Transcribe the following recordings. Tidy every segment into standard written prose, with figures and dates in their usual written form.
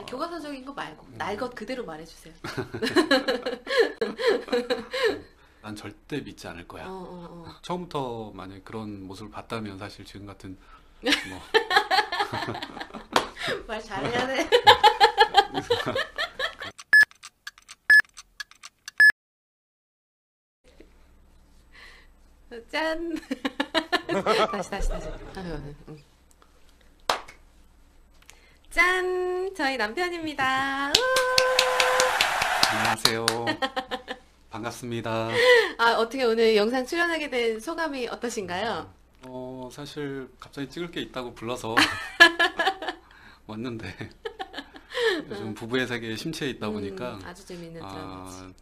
교과서적인 거 말고 날 것 그대로 말해주세요. 난 절대 믿지 않을 거야. 어, 어, 어. 처음부터 만약 그런 모습을 봤다면 사실 지금 같은 뭐 말 잘해야 돼. 짠. 다시. 아유, 응. 짠! 저희 남편입니다. 안녕하세요. 반갑습니다. 아, 어떻게 오늘 영상 출연하게 된 소감이 어떠신가요? 사실 갑자기 찍을 게 있다고 불러서 왔는데 요즘 부부의 세계에 심취해 있다 보니까 아주 재밌는 드라마지.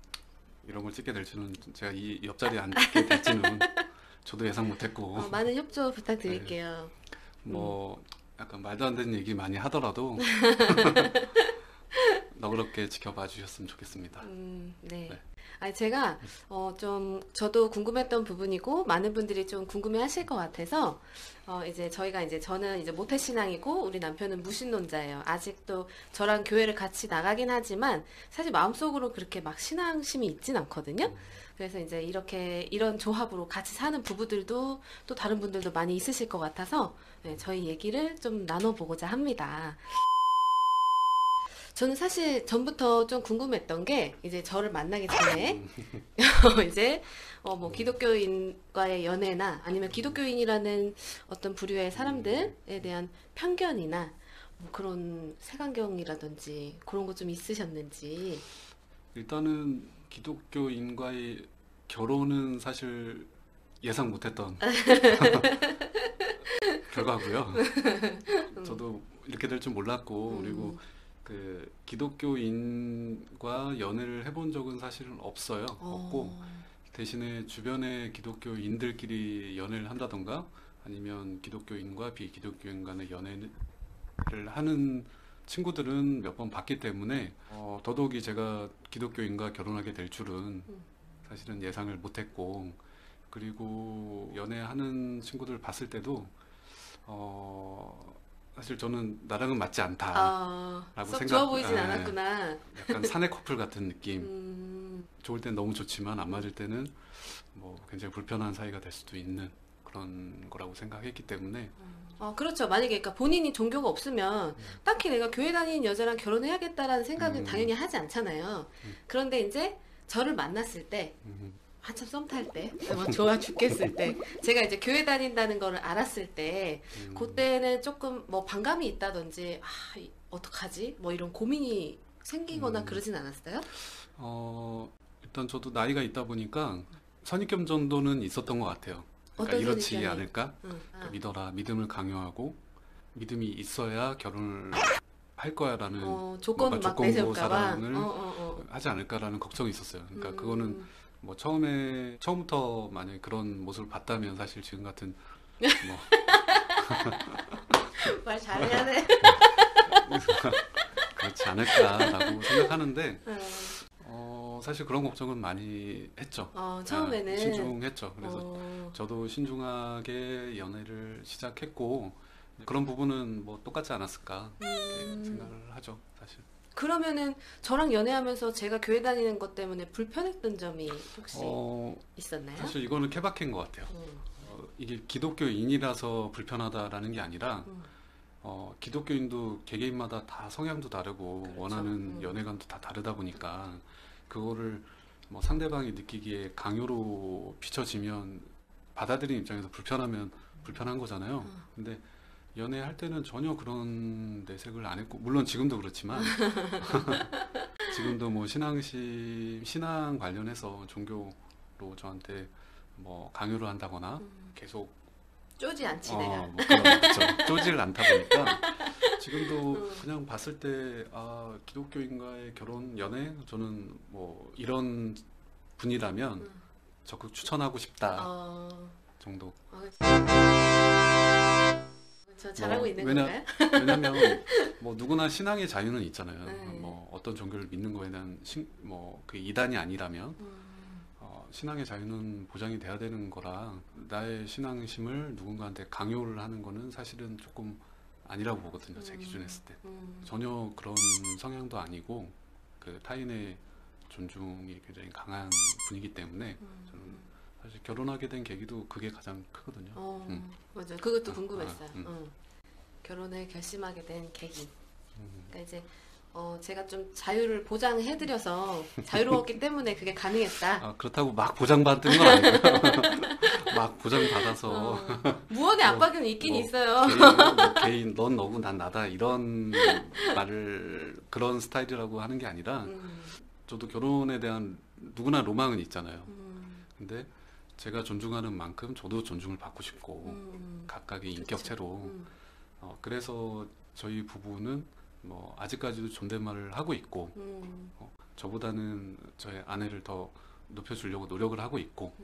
이런 걸 찍게 될 줄은 제가 이 옆자리에 앉게 될지는 저도 예상 못했고 많은 협조 부탁드릴게요. 뭐 약간 말도 안 되는 얘기 많이 하더라도 너그럽게 지켜봐 주셨으면 좋겠습니다. 네. 네. 아니, 제가 저도 궁금했던 부분이고 많은 분들이 좀 궁금해하실 것 같아서 이제 저는 이제 모태신앙이고 우리 남편은 무신론자예요. 아직도 저랑 교회를 같이 나가긴 하지만 사실 마음속으로 그렇게 막 신앙심이 있진 않거든요. 그래서 이제 이런 조합으로 같이 사는 부부들도 또 다른 분들도 많이 있으실 것 같아서 네, 저희 얘기를 좀 나눠보고자 합니다. 저는 사실 전부터 좀 궁금했던 게 이제 저를 만나기 전에 이제 뭐 기독교인과의 연애나 아니면 기독교인이라는 어떤 부류의 사람들에 대한 편견이나 뭐 그런 색안경이라든지 그런 거 좀 있으셨는지. 일단은 기독교인과의 결혼은 사실 예상 못했던 결과고요. 저도 이렇게 될 줄 몰랐고 그리고 그 기독교인과 연애를 해본 적은 사실은 없어요. 없고 대신에 주변에 기독교인들끼리 연애를 한다던가 아니면 기독교인과 비기독교인 간의 연애를 하는 친구들은 몇 번 봤기 때문에 더더욱이 제가 기독교인과 결혼하게 될 줄은 사실은 예상을 못했고 그리고 연애하는 친구들 봤을 때도 사실 저는 나랑은 맞지 않다라고 썩 좋아 보이진 않았구나. 약간 사내 커플 같은 느낌. 좋을 땐 너무 좋지만 안 맞을 때는 뭐 굉장히 불편한 사이가 될 수도 있는 그런 거라고 생각했기 때문에. 그렇죠. 만약에 그러니까 본인이 종교가 없으면 딱히 내가 교회 다니는 여자랑 결혼해야겠다라는 생각은 당연히 하지 않잖아요. 그런데 이제 저를 만났을 때 한참 썸 탈 때, 막 좋아 죽겠을 때, 제가 이제 교회 다닌다는 거를 알았을 때, 그때는 조금 뭐 반감이 있다든지, 어떡하지? 뭐 이런 고민이 생기거나 그러진 않았어요? 일단 저도 나이가 있다 보니까 선입견 정도는 있었던 것 같아요. 그러니까 이렇지 선입견이? 않을까? 그러니까 믿어라, 믿음을 강요하고 믿음이 있어야 결혼을 할 거야라는 조건을 막 조건부 내세울까 봐. 사랑을 하지 않을까라는 걱정이 있었어요. 그러니까 그거는 뭐 처음부터 만약에 그런 모습을 봤다면 사실 지금 같은 뭐 말 잘해야 돼. 그렇지 않을까라고 생각하는데 사실 그런 걱정은 많이 했죠. 처음에는 신중했죠. 그래서 저도 신중하게 연애를 시작했고 그런 부분은 뭐 똑같지 않았을까 이렇게 생각을 하죠, 사실. 그러면은 저랑 연애하면서 제가 교회 다니는 것 때문에 불편했던 점이 혹시 있었나요? 사실 이거는 케바케인 것 같아요. 이게 기독교인이라서 불편하다라는 게 아니라 기독교인도 개개인마다 다 성향도 다르고 그렇죠. 원하는 연애관도 다 다르다 보니까 그거를 뭐 상대방이 느끼기에 강요로 비춰지면 받아들이는 입장에서 불편하면 불편한 거잖아요. 근데 연애할 때는 전혀 그런 내색을 안 했고 물론 지금도 그렇지만 지금도 뭐 신앙 관련해서 종교로 저한테 뭐 강요를 한다거나 계속 쪼지 않지 내가. 뭐 그렇죠. 쪼지를 않다 보니까 지금도 그냥 봤을 때 기독교인과의 결혼 연애 저는 뭐 이런 분이라면 적극 추천하고 싶다 정도. 저 잘하고 있는 건가요? 왜냐면 뭐 누구나 신앙의 자유는 있잖아요. 뭐 어떤 종교를 믿는 거에 대한 뭐 그 이단이 아니라면 신앙의 자유는 보장이 돼야 되는 거라 나의 신앙심을 누군가한테 강요를 하는 거는 사실은 조금 아니라고 보거든요. 제 기준에 했을 때 전혀 그런 성향도 아니고 그 타인의 존중이 굉장히 강한 분이기 때문에 저는 사실 결혼하게 된 계기도 그게 가장 크거든요. 맞아요. 그것도 궁금했어요. 결혼을 결심하게 된 계기. 그러니까 이제 제가 좀 자유를 보장해드려서 자유로웠기 때문에 그게 가능했다. 그렇다고 막 보장받는 건 아니고요. 막 보장받아서 무언의 압박은 있긴 있어요. 개인, 넌 너고 난 나다 이런 말을 그런 스타일이라고 하는 게 아니라 저도 결혼에 대한 누구나 로망은 있잖아요. 근데 제가 존중하는 만큼 저도 존중을 받고 싶고 각각의 인격체로 그래서 저희 부부는 뭐 아직까지도 존댓말을 하고 있고 저보다는 저의 아내를 더 높여주려고 노력을 하고 있고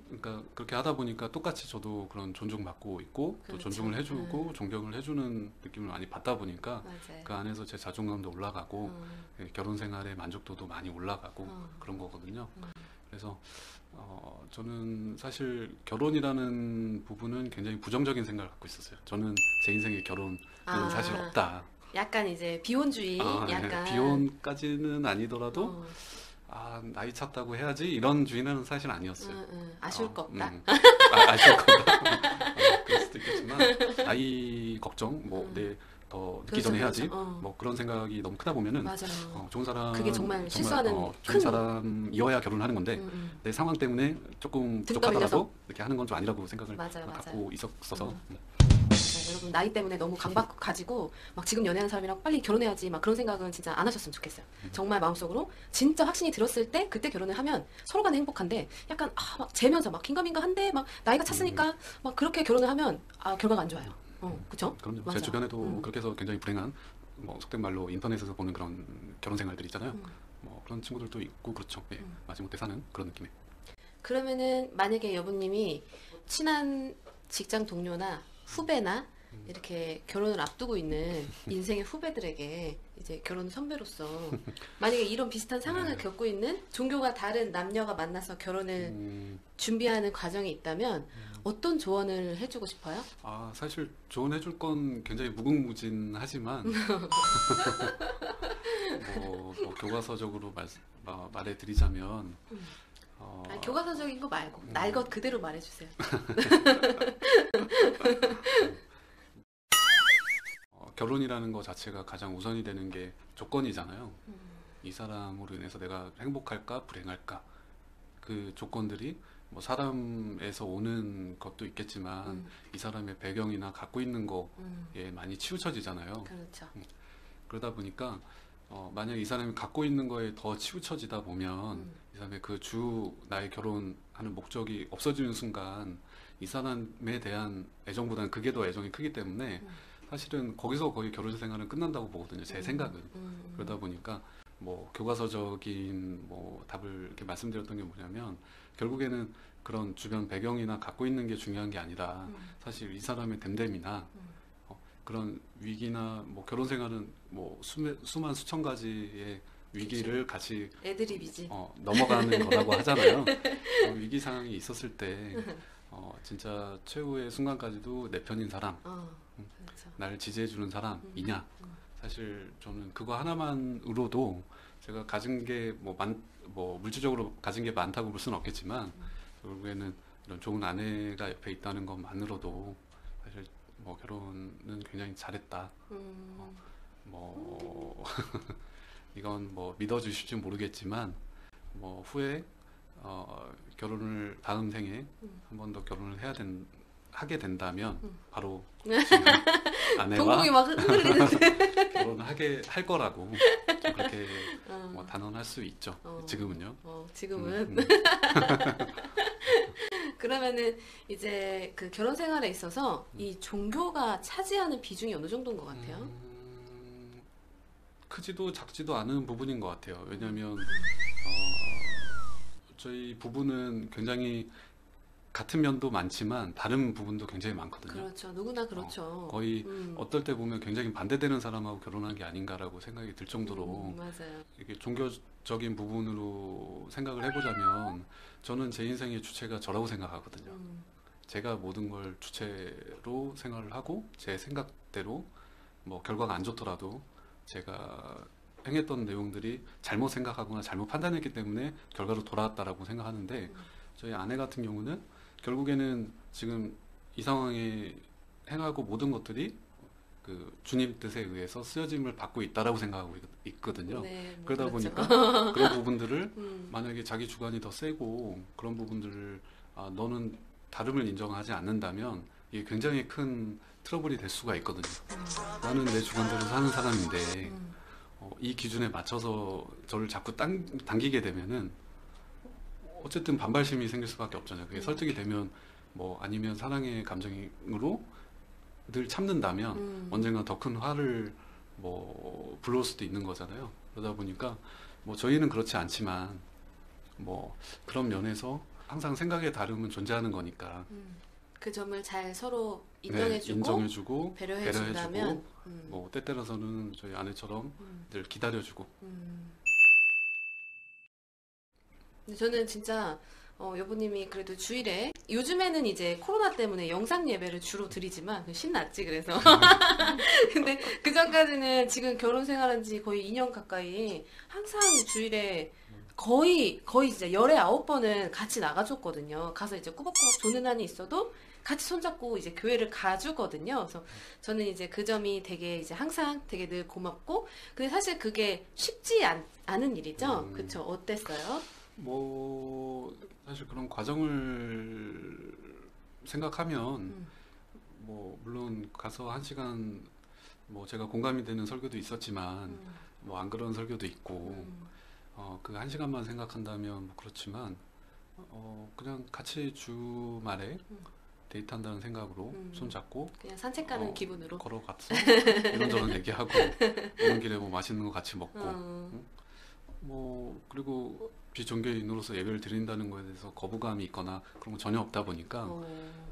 그러니까 그렇게 하다 보니까 똑같이 저도 그런 존중받고 있고 또 존중을 해주고 존경을 해주는 느낌을 많이 받다 보니까 맞아요. 그 안에서 제 자존감도 올라가고 결혼 생활의 만족도도 많이 올라가고 그런 거거든요. 그래서 저는 사실 결혼이라는 부분은 굉장히 부정적인 생각을 갖고 있었어요. 저는 제 인생에 결혼은 사실 없다. 약간 이제 비혼주의, 약간 비혼까지는 아니더라도 나이 찼다고 해야지 이런 주의는 사실 아니었어요. 아쉬울 거 없다. 아쉬울 거 없다. 그럴 수도 있겠지만 나이 걱정, 더 늦기 전에 해야지. 뭐 그런 생각이 너무 크다 보면은 맞아요. 좋은 사람 그게 정말 실수하는 좋은 사람이어야 결혼하는 건데 내 상황 때문에 조금 부족하더라도 이렇게 하는 건 좀 아니라고 생각을 갖고 있었어서. 여러분 나이 때문에 너무 강박 가지고 막 지금 연애하는 사람이랑 빨리 결혼해야지 막 그런 생각은 진짜 안 하셨으면 좋겠어요. 정말 마음속으로 진짜 확신이 들었을 때 그때 결혼을 하면 서로 간에 행복한데 약간 막 재면서 막 긴가민가한데 막 나이가 찼으니까 막 그렇게 결혼을 하면 결과가 안 좋아요. 그렇죠? 그럼요. 맞아. 제 주변에도 그렇게 해서 굉장히 불행한 뭐 속된 말로 인터넷에서 보는 그런 결혼 생활들 있잖아요. 뭐 그런 친구들도 있고 그렇죠. 예, 마지못해 사는 그런 느낌에. 그러면은 만약에 여보님이 친한 직장 동료나 후배나 이렇게 결혼을 앞두고 있는 인생의 후배들에게 이제 결혼 선배로서 만약에 이런 비슷한 상황을 겪고 있는 종교가 다른 남녀가 만나서 결혼을 준비하는 과정이 있다면 어떤 조언을 해주고 싶어요? 사실 조언해줄 건 굉장히 무궁무진하지만 뭐 교과서적으로 말해드리자면 교과서적인 거 말고 날 것 그대로 말해주세요. 결혼이라는 거 자체가 가장 우선이 되는 게 조건이잖아요. 이 사람으로 인해서 내가 행복할까 불행할까 그 조건들이 뭐 사람에서 오는 것도 있겠지만 이 사람의 배경이나 갖고 있는 거에 많이 치우쳐지잖아요. 그렇죠. 그러다 보니까 만약 이 사람이 갖고 있는 거에 더 치우쳐지다 보면 이 사람의 나의 결혼하는 목적이 없어지는 순간 이 사람에 대한 애정보다는 그게 더 애정이 크기 때문에 사실은 거기서 거의 결혼 생활은 끝난다고 보거든요. 제 생각은. 그러다 보니까 뭐 교과서적인 뭐 답을 이렇게 말씀드렸던 게 뭐냐면 결국에는 그런 주변 배경이나 갖고 있는 게 중요한 게 아니라 사실 이 사람의 됨됨이나 그런 위기나 뭐 결혼 생활은 뭐 수만 수천 가지의 위기를 같이 애드립이지. 넘어가는 거라고 하잖아요. 위기 상황이 있었을 때 진짜 최후의 순간까지도 내 편인 사람, 그렇죠. 나를 지지해주는 사람이냐. 사실 저는 그거 하나만으로도 제가 가진 게 뭐 물질적으로 가진 게 많다고 볼 수는 없겠지만 결국에는 이런 좋은 아내가 옆에 있다는 것만으로도 사실 뭐 결혼은 굉장히 잘했다. 뭐 이건 뭐 믿어주실지 모르겠지만 뭐 후에 결혼을 다음 생에 한 번 더 결혼을 하게 된다면 바로 지금 아내와 동공이 막 흔들리는데 결혼을 할 거라고 그렇게 뭐 단언할 수 있죠. 지금은요. 지금은. 그러면은 이제 그 결혼 생활에 있어서 이 종교가 차지하는 비중이 어느 정도인 것 같아요? 크지도 작지도 않은 부분인 것 같아요. 왜냐하면 저희 부부는 굉장히 같은 면도 많지만 다른 부분도 굉장히 많거든요. 그렇죠. 누구나 그렇죠. 거의 어떨 때 보면 굉장히 반대되는 사람하고 결혼한 게 아닌가라고 생각이 들 정도로 맞아요. 이게 종교적인 부분으로 생각을 해보자면 저는 제 인생의 주체가 저라고 생각하거든요. 제가 모든 걸 주체로 생활을 하고 제 생각 대로 뭐 결과가 안 좋더라도 제가 행했던 내용들이 잘못 생각하거나 잘못 판단했기 때문에 결과로 돌아왔다라고 생각하는데 저희 아내 같은 경우는 결국에는 지금 이 상황에 행하고 모든 것들이 그 주님 뜻에 의해서 쓰여짐을 받고 있다라고 생각하고 있거든요. 네, 뭐 그러다 그렇죠. 보니까 그런 부분들을 만약에 자기 주관이 더 세고 그런 부분들을 너는 다름을 인정하지 않는다면 이게 굉장히 큰 트러블이 될 수가 있거든요. 나는 내 주관대로 사는 사람인데 이 기준에 맞춰서 저를 자꾸 당기게 되면은 어쨌든 반발심이 생길 수밖에 없잖아요. 그게 설득이 되면 뭐 아니면 사랑의 감정으로 늘 참는다면 언젠가 더 큰 화를 뭐 불러올 수도 있는 거잖아요. 그러다 보니까 뭐 저희는 그렇지 않지만 뭐 그런 면에서 항상 생각의 다름은 존재하는 거니까 그 점을 잘 서로 네, 인정해주고 인정해주고 배려해준다면 뭐 때때로서는 저희 아내처럼 늘 기다려주고 근데 저는 진짜 여보님이 그래도 주일에 요즘에는 이제 코로나 때문에 영상 예배를 주로 드리지만 신났지 그래서 근데 그 전까지는 지금 결혼 생활한 지 거의 2년 가까이 항상 주일에 거의 진짜 열에 9번은 같이 나가줬거든요. 가서 이제 꾸벅꾸벅 조는 한이 있어도 같이 손잡고 이제 교회를 가주거든요. 그래서 저는 이제 그 점이 되게 이제 항상 되게 늘 고맙고 근데 사실 그게 쉽지 않은 일이죠. 그쵸? 어땠어요? 뭐 사실 그런 과정을 생각하면 뭐 물론 가서 1시간 뭐 제가 공감이 되는 설교도 있었지만 뭐 안 그런 설교도 있고 그 1시간만 생각한다면 뭐 그렇지만 그냥 같이 주말에 데이트한다는 생각으로 손잡고 그냥 산책 가는 기분으로 걸어갔어 이런저런 얘기하고 오는 길에 뭐 맛있는 거 같이 먹고 뭐 그리고 비종교인으로서 예배를 드린다는 거에 대해서 거부감이 있거나 그런 거 전혀 없다 보니까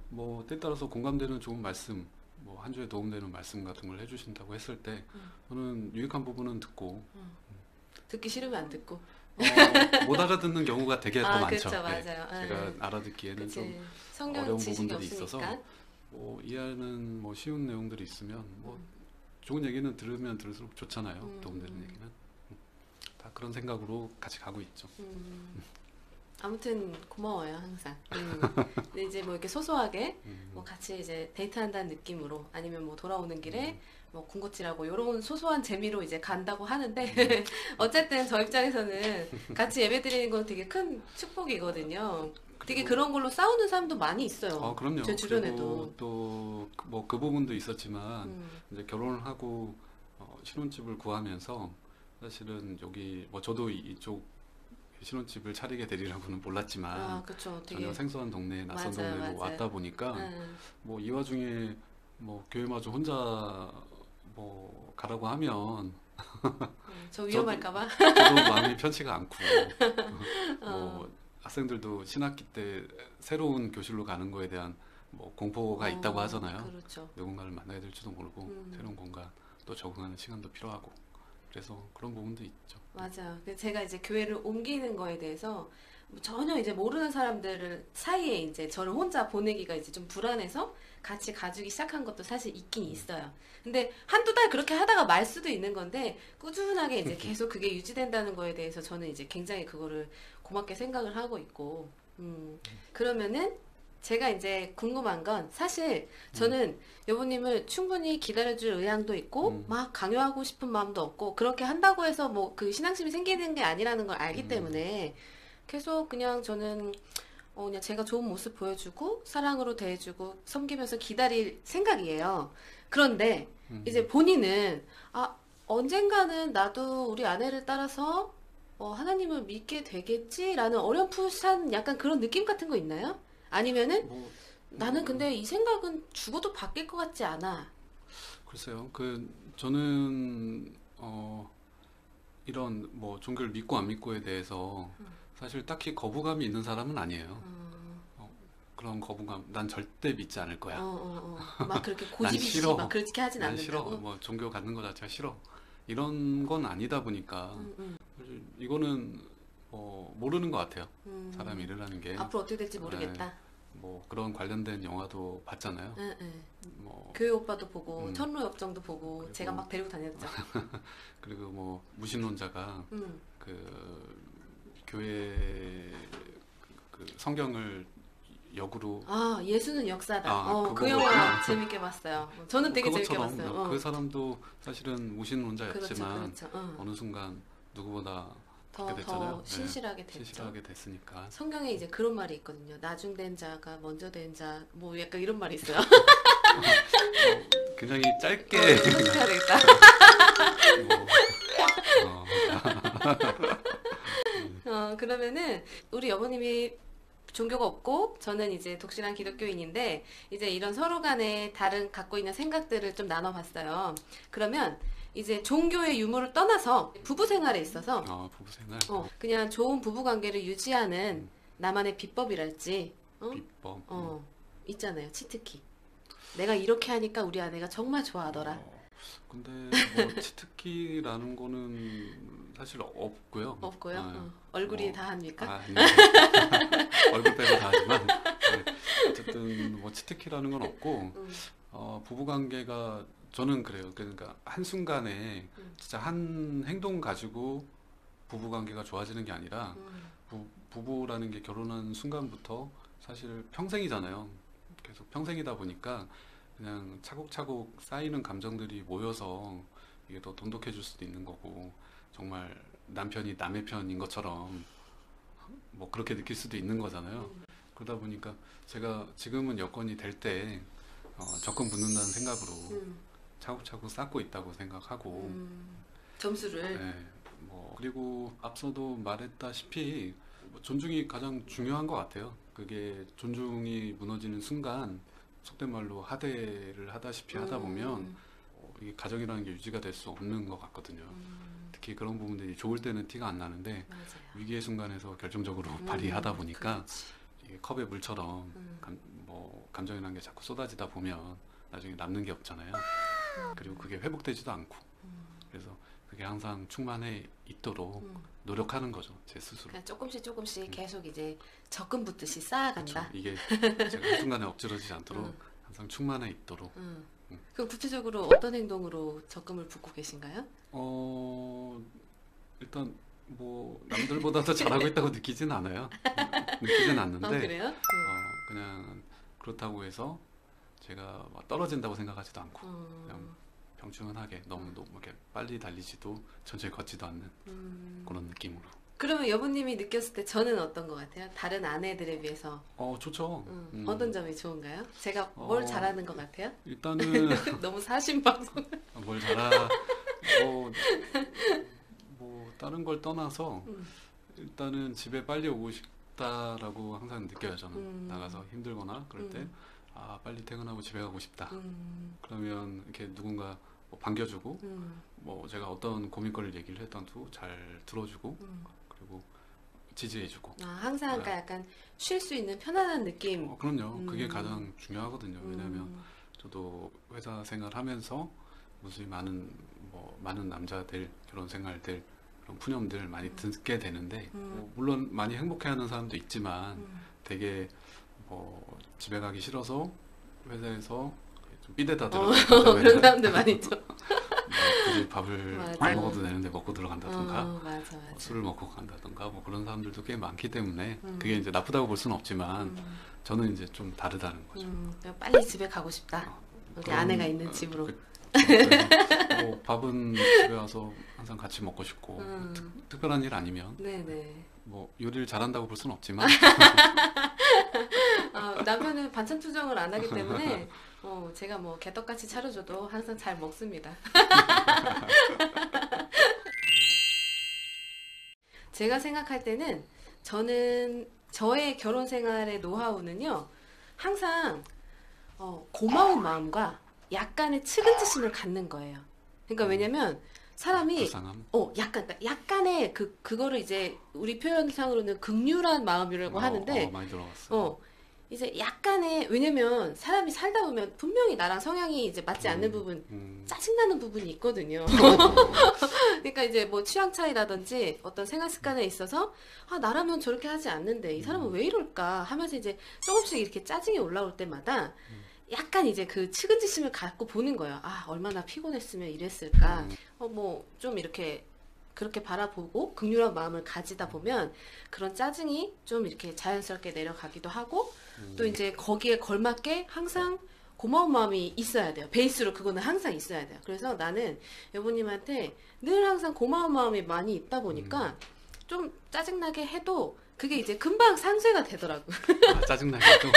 뭐 때에 따라서 공감되는 좋은 말씀 뭐 한 주에 도움되는 말씀 같은 걸 해주신다고 했을 때 저는 유익한 부분은 듣고 듣기 싫으면 안 듣고 못 알아듣는 경우가 되게 더 많죠. 그쵸, 네. 맞아요. 제가 알아듣기에는 그치. 좀 성경 어려운 지식이 부분들이 없으니까. 있어서 뭐 이해하는 뭐 쉬운 내용들이 있으면 뭐 좋은 얘기는 들으면 들을수록 좋잖아요. 도움되는 얘기는 다 그런 생각으로 같이 가고 있죠. 아무튼 고마워요 항상. 근데 이제 뭐 이렇게 소소하게 뭐 같이 이제 데이트한다는 느낌으로 아니면 뭐 돌아오는 길에 뭐 군것질하고 이런 소소한 재미로 이제 간다고 하는데 어쨌든 저 입장에서는 같이 예배드리는 건 되게 큰 축복이거든요. 되게 그런 걸로 싸우는 사람도 많이 있어요. 그럼요. 제 주변에도. 또 뭐 그 부분도 있었지만 이제 결혼을 하고 신혼집을 구하면서 사실은 여기 뭐 저도 이쪽 신혼집을 차리게 되리라고는 몰랐지만 그쵸. 되게 전혀 생소한 동네, 낯선 동네로 맞아요. 왔다 보니까 뭐 이 와중에 뭐 교회마저 혼자 뭐 가라고 하면 저 위험할까봐. 저도 마음이 편치가 않고 뭐 학생들도 신학기 때 새로운 교실로 가는 거에 대한 뭐 공포가 있다고 하잖아요. 그렇죠. 누군가를 만나야 될지도 모르고 새로운 공간 또 적응하는 시간도 필요하고 그래서 그런 부분도 있죠. 맞아요. 제가 이제 교회를 옮기는 거에 대해서 전혀 이제 모르는 사람들 사이에 이제 저를 혼자 보내기가 이제 좀 불안해서 같이 가주기 시작한 것도 사실 있긴 있어요. 근데 한두 달 그렇게 하다가 말 수도 있는 건데 꾸준하게 이제 계속 그게 유지된다는 거에 대해서 저는 이제 굉장히 그거를 고맙게 생각을 하고 있고, 그러면은 제가 이제 궁금한 건 사실 저는 여보님을 충분히 기다려줄 의향도 있고 막 강요하고 싶은 마음도 없고 그렇게 한다고 해서 뭐 그 신앙심이 생기는 게 아니라는 걸 알기 때문에 계속 그냥 저는 그냥 제가 좋은 모습 보여주고 사랑으로 대해주고 섬기면서 기다릴 생각이에요. 그런데 이제 본인은 언젠가는 나도 우리 아내를 따라서 하나님을 믿게 되겠지라는 어렴풋한 약간 그런 느낌 같은 거 있나요? 아니면은 나는 근데 이 생각은 죽어도 바뀔 것 같지 않아. 글쎄요. 저는 이런 뭐 종교를 믿고 안 믿고에 대해서 사실 딱히 거부감이 있는 사람은 아니에요. 그런 거부감, 난 절대 믿지 않을 거야. 막 그렇게 난 고집이 싫어. 막 그렇게 하진 난 싫어. 않는다고. 뭐 종교 갖는 거 자체가 싫어. 이런 건 아니다 보니까 이거는 모르는 것 같아요. 사람 일이라는 게. 앞으로 어떻게 될지 모르겠다. 뭐 그런 관련된 영화도 봤잖아요. 응, 응. 뭐 교회 오빠도 보고 음. 천로 역정도 보고 그리고 제가 막 데리고 다녔죠. 그리고 뭐 무신론자가 음. 그 교회 그 성경을 역으로 아, 예수는 역사다. 그거 그 영화 보구나. 재밌게 봤어요. 저는 되게 재밌게 그것처럼 봤어요. 그 사람도 사실은 그렇죠, 무신론자였지만 그렇죠. 어느 순간 누구보다 더, 그렇게 됐잖아요. 더 신실하게 네, 됐죠. 신실하게 됐으니까. 성경에 이제 그런 말이 있거든요. 나중된 자가 먼저 된 자, 뭐 약간 이런 말이 있어요. 굉장히 짧게 해야 되겠다. 그러면은 우리 여보님이 종교가 없고 저는 이제 독실한 기독교인인데 이제 이런 서로 간에 다른 갖고 있는 생각들을 좀 나눠봤어요. 그러면 이제 종교의 유무를 떠나서 부부 생활에 있어서 부부 생활 그냥 좋은 부부 관계를 유지하는 나만의 비법이랄지 비법. 있잖아요. 치트키. 내가 이렇게 하니까 우리 아내가 정말 좋아하더라. 근데 뭐 치트키라는 거는 사실 없고요. 없고요. 얼굴이 뭐, 다 합니까? 아니, 얼굴 빼고 다 하지만 어쨌든 뭐 치트키라는 건 없고 부부 관계가 저는 그래요. 그러니까 한 순간에 진짜 한 행동 가지고 부부 관계가 좋아지는 게 아니라 부부라는 게 결혼한 순간부터 사실 평생이잖아요. 계속 평생이다 보니까 그냥 차곡차곡 쌓이는 감정들이 모여서 이게 더 돈독해질 수도 있는 거고 정말 남편이 남의 편인 것처럼 뭐 그렇게 느낄 수도 있는 거잖아요. 그러다 보니까 제가 지금은 여건이 될 때 적금 붙는다는 생각으로 차곡차곡 쌓고 있다고 생각하고 점수를 네, 뭐 그리고 앞서도 말했다시피 존중이 가장 중요한 것 같아요. 그게 존중이 무너지는 순간 속된 말로 하대를 하다시피 하다 보면 이게 가정이라는 게 유지가 될 수 없는 것 같거든요. 특히 그런 부분들이 좋을 때는 티가 안 나는데 맞아요. 위기의 순간에서 결정적으로 발휘하다 보니까 그렇지. 이게 컵의 물처럼 감정이라는 게 자꾸 쏟아지다 보면 나중에 남는 게 없잖아요. 그리고 그게 회복되지도 않고 그래서 그게 항상 충만해 있도록 노력하는 거죠, 제 스스로. 그냥 조금씩 계속 이제 적금 붙듯이 쌓아간다. 그렇죠. 이게 제가 한순간에 엎질러지지 않도록 항상 충만해 있도록. 그럼 구체적으로 어떤 행동으로 적금을 붓고 계신가요? 일단 뭐 남들보다 더 잘하고 있다고 느끼진 않아요. 느끼진 않는데 그래요? 그냥 그렇다고 해서 제가 막 떨어진다고 생각하지도 않고 그냥 평평하게 너무 이렇게 빨리 달리지도 천천히 걷지도 않는 그런 느낌으로. 그러면 여보님이 느꼈을 때 저는 어떤 것 같아요? 다른 아내들에 비해서 좋죠. 어떤 점이 좋은가요? 제가 뭘 잘하는 것 같아요? 일단은 너무 사심 방송. 뭘 뭐 다른 걸 떠나서 일단은 집에 빨리 오고 싶다라고 항상 느껴요. 저는 나가서 힘들거나 그럴 때 빨리 퇴근하고 집에 가고 싶다. 그러면 이렇게 누군가 뭐 반겨주고 뭐 제가 어떤 고민거리를 얘기를 해도 잘 들어주고 그리고 지지해주고 항상 그러니까 약간 쉴 수 있는 편안한 느낌. 그럼요. 그게 가장 중요하거든요. 왜냐하면 저도 회사 생활하면서 무수히 많은 남자들 결혼 생활들 그런 푸념들 많이 듣게 되는데 뭐 물론 많이 행복해하는 사람도 있지만 되게 뭐 집에 가기 싫어서 회사에서 좀 삐대다 들어가고 그런 사람들 많이 있죠. 굳이 밥을 안 먹어도 되는데 먹고 들어간다던가 맞아. 술을 먹고 간다던가 뭐 그런 사람들도 꽤 많기 때문에 그게 이제 나쁘다고 볼 수는 없지만 저는 이제 좀 다르다는 거죠. 그냥 빨리 집에 가고 싶다. 우리 아내가 있는 집으로. 뭐 밥은 집에 와서 항상 같이 먹고 싶고 특별한 일 아니면 네네. 뭐 요리를 잘한다고 볼 수는 없지만 남편은 반찬 투정을 안 하기 때문에 제가 뭐 개떡같이 차려줘도 항상 잘 먹습니다. 제가 생각할 때는 저는 저의 결혼 생활의 노하우는요 항상 고마운 마음과 약간의 측은지심을 갖는 거예요. 그러니까 왜냐면 사람이 불쌍함. 약간의 그거를 이제 우리 표현상으로는 극률한 마음이라고 하는데 많이 들어갔어요. 이제 약간의 왜냐면 사람이 살다 보면 분명히 나랑 성향이 이제 맞지 않는 부분 짜증나는 부분이 있거든요. 그러니까 그러니까 이제 뭐 취향 차이라든지 어떤 생활 습관에 있어서 아, 나라면 저렇게 하지 않는데 이 사람은 왜 이럴까 하면서 이제 조금씩 이렇게 짜증이 올라올 때마다 약간 이제 그 측은지심을 갖고 보는 거예요. 아, 얼마나 피곤했으면 이랬을까. 뭐 좀 이렇게 그렇게 바라보고 긍휼한 마음을 가지다 보면 그런 짜증이 좀 이렇게 자연스럽게 내려가기도 하고 또 이제 거기에 걸맞게 항상 고마운 마음이 있어야 돼요. 베이스로 그거는 항상 있어야 돼요. 그래서 나는 여보님한테 늘 항상 고마운 마음이 많이 있다 보니까 좀 짜증나게 해도 그게 이제 금방 상쇄가 되더라고. 아, 짜증나게도.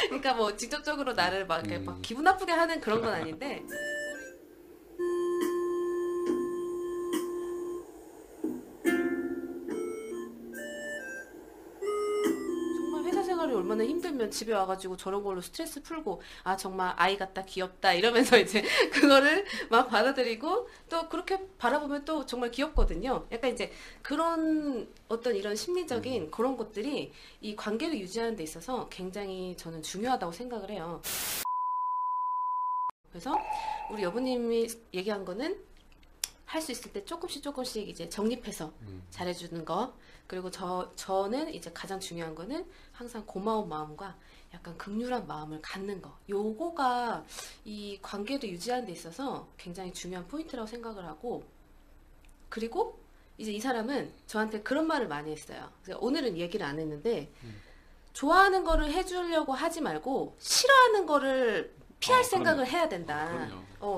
그러니까 뭐 직접적으로 나를 막, 이렇게 막 기분 나쁘게 하는 그런 건 아닌데. 정말 회사 생활이 얼마나 힘들면 집에 와가지고 저런 걸로 스트레스 풀고 아 정말 아이 같다 귀엽다 이러면서 이제 그거를 막 받아들이고 또 그렇게 바라보면 또 정말 귀엽거든요. 약간 이제 그런 어떤 이런 심리적인 그런 것들이 이 관계를 유지하는 데 있어서 굉장히 저는 중요하다고 생각을 해요. 그래서 우리 여부님이 얘기한 거는 할 수 있을 때 조금씩 이제 정립해서 잘해주는 거. 그리고 저는 이제 가장 중요한 거는 항상 고마운 마음과 약간 긍휼한 마음을 갖는 거. 요거가 이 관계도 유지하는 데 있어서 굉장히 중요한 포인트라고 생각을 하고, 그리고 이제 이 사람은 저한테 그런 말을 많이 했어요. 그래서 오늘은 얘기를 안 했는데, 좋아하는 거를 해주려고 하지 말고 싫어하는 거를 피할 생각을 해야 된다.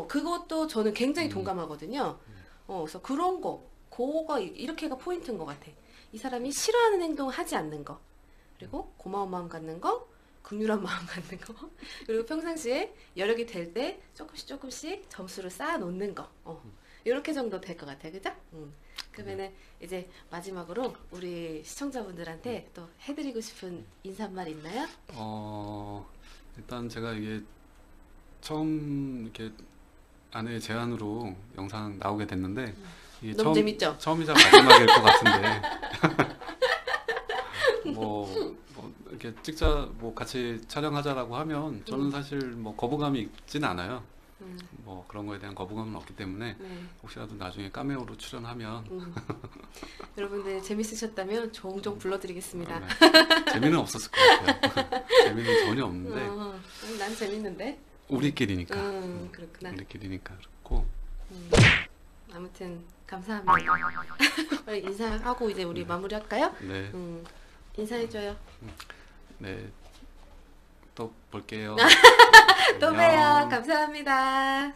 그것도 저는 굉장히 동감하거든요. 그래서 그런 거, 그거가 이렇게가 포인트인 것 같아. 이 사람이 싫어하는 행동을 하지 않는 거, 그리고 고마운 마음 갖는 거, 긍휼한 마음 갖는 거, 그리고 평상시에 여력이 될 때 조금씩 점수를 쌓아 놓는 거. 이렇게 정도 될 것 같아요. 그죠? 그러면은 이제 마지막으로 우리 시청자분들한테 또 해드리고 싶은 인사말 있나요? 일단 제가 이게 처음 이렇게 아내의 제안으로 영상 나오게 됐는데 이게 너무 재밌죠? 처음이자 마지막일 것 같은데 뭐 이렇게 찍자 뭐 같이 촬영하자라고 하면 저는 사실 뭐 거부감이 있진 않아요. 뭐 그런 거에 대한 거부감은 없기 때문에 혹시라도 나중에 카메오로 출연하면 여러분들 재밌으셨다면 종종 불러드리겠습니다. 네. 재미는 없었을 것 같아요. 재미는 전혀 없는데 난 재밌는데 우리끼리니까 그렇구나. 우리끼리니까 그렇고 아무튼 감사합니다. 빨리 인사하고 이제 우리 마무리할까요? 네. 인사해줘요. 네. 또 볼게요. 또 봬요. 감사합니다.